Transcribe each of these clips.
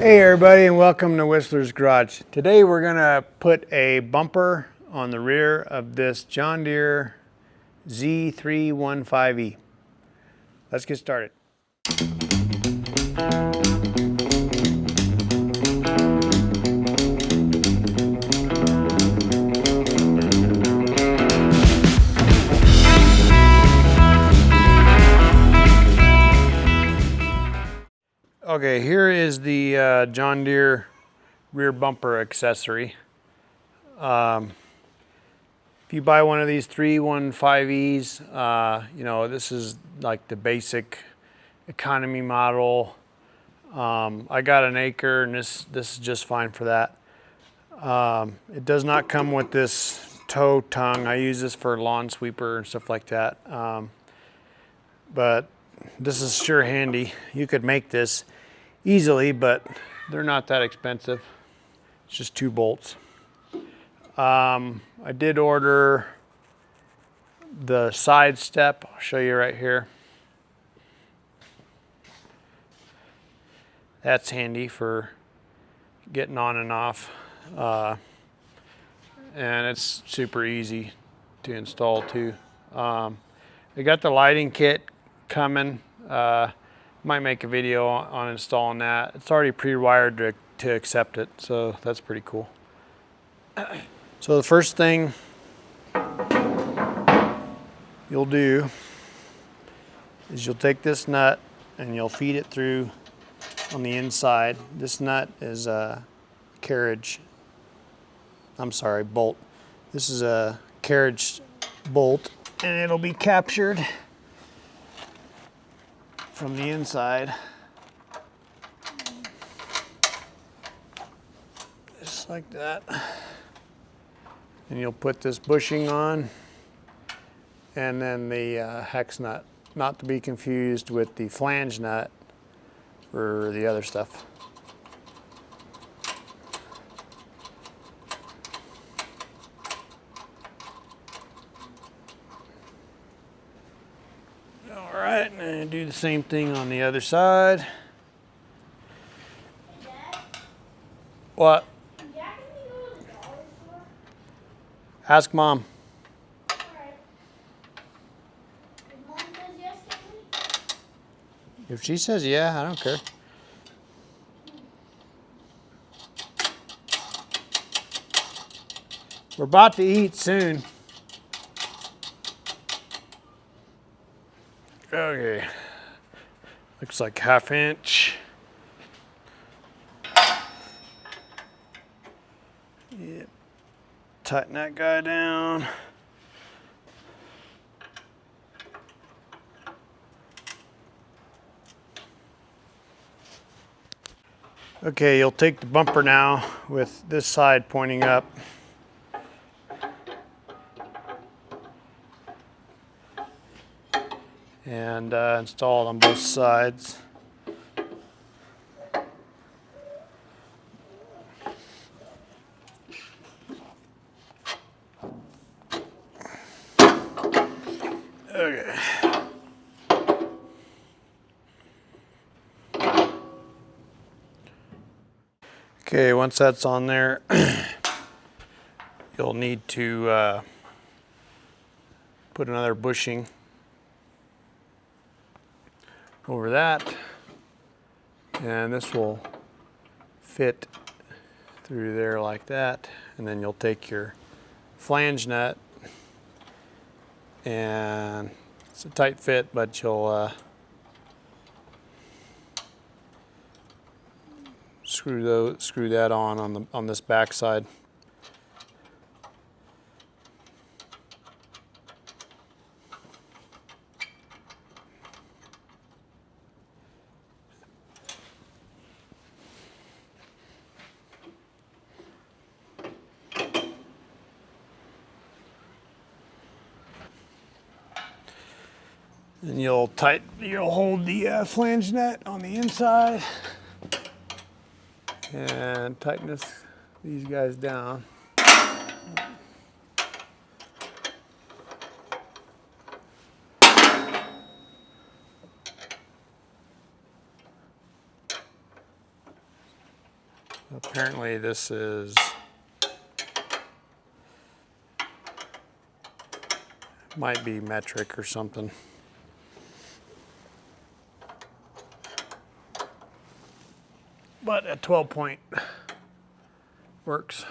Hey everybody, and welcome to Whistler's Garage. Today we're gonna put a bumper on the rear of this John Deere Z315E. Let's get started. Okay, here is the John Deere rear bumper accessory. If you buy one of these 315Es, you know, this is like the basic economy model. I got an acre, and this is just fine for that. It does not come with this toe tongue. I use this for lawn sweeper and stuff like that. But this is sure handy. You could make this easily, but they're not that expensive. It's just 2 bolts. I did order the side step. I'll show you right here. That's handy for getting on and off. And it's super easy to install too. I got the lighting kit coming. Might make a video on installing that. It's already pre-wired to accept it, so that's pretty cool. So the first thing you'll do is you'll take this nut and you'll feed it through on the inside. This nut is a bolt. This is a carriage bolt, and it'll be captured from the inside, just like that. And you'll put this bushing on, and then the hex nut, not to be confused with the flange nut for the other stuff. All right, and do the same thing on the other side. Hey, Dad? What? Dad, can we go to the dollar store? Ask Mom. All right. If Mom says yes, can we? If she says yeah, I don't care. We're about to eat soon. Okay. Looks like 1/2 inch. Yep. Tighten that guy down. Okay, you'll take the bumper now with this side pointing up. And install it on both sides. Okay. Okay, once that's on there, you'll need to put another bushing over that, and this will fit through there like that. And then you'll take your flange nut, and it's a tight fit, but you'll screw that on this back side. And you'll hold the flange nut on the inside and tighten these guys down. Apparently this is might be metric or something. But a 12-point works.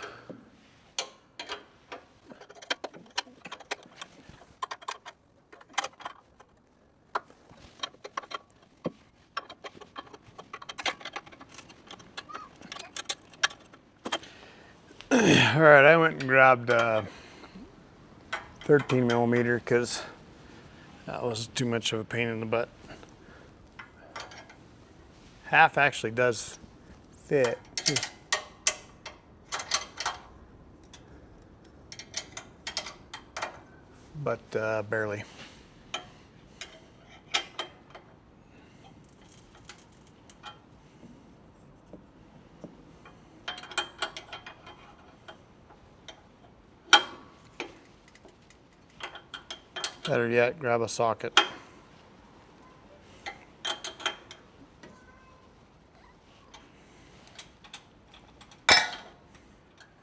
All right, I went and grabbed 13 millimeter because that was too much of a pain in the butt. Half actually does fit, but barely. Better yet, grab a socket.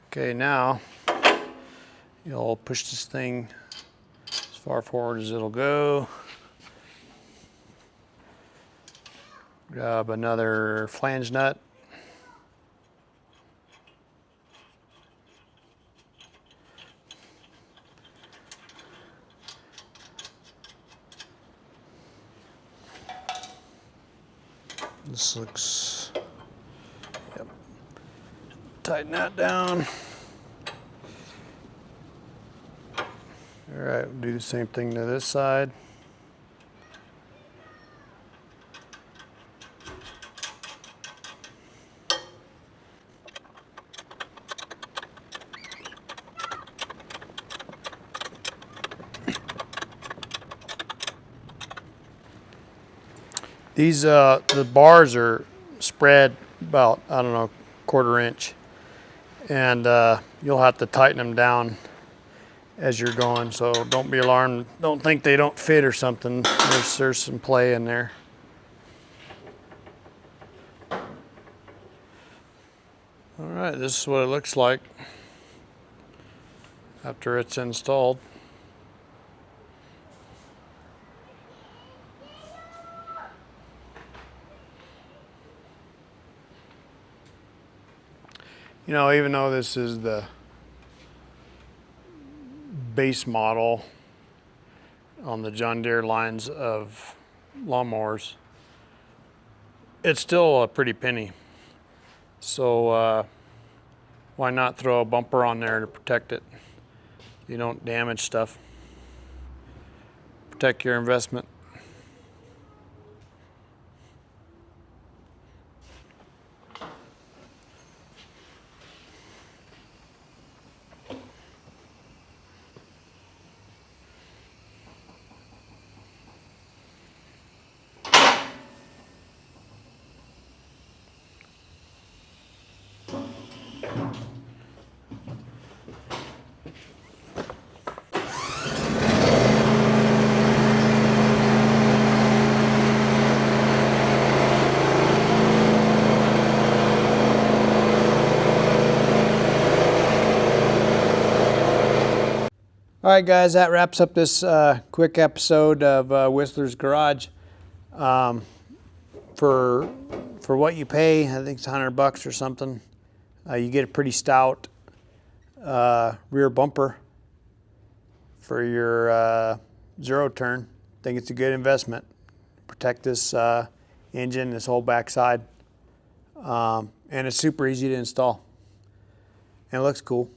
Okay, now you'll push this thing as far forward as it'll go. Grab another flange nut. This looks, yep. Tighten that down. All right, we'll do the same thing to this side. These, the bars are spread about, I don't know, 1/4 inch. And you'll have to tighten them down as you're going, so don't be alarmed. Don't think they don't fit or something. There's some play in there. All right, this is what it looks like after it's installed. You know, even though this is the base model on the John Deere lines of lawnmowers, it's still a pretty penny. So why not throw a bumper on there to protect it? You don't damage stuff. Protect your investment. All right, guys, that wraps up this quick episode of Whistler's Garage. For what you pay, I think it's $100 or something. You get a pretty stout rear bumper for your zero turn. I think it's a good investment. Protect this engine, this whole backside, and it's super easy to install. And it looks cool.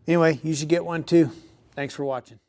Anyway, you should get one too. Thanks for watching.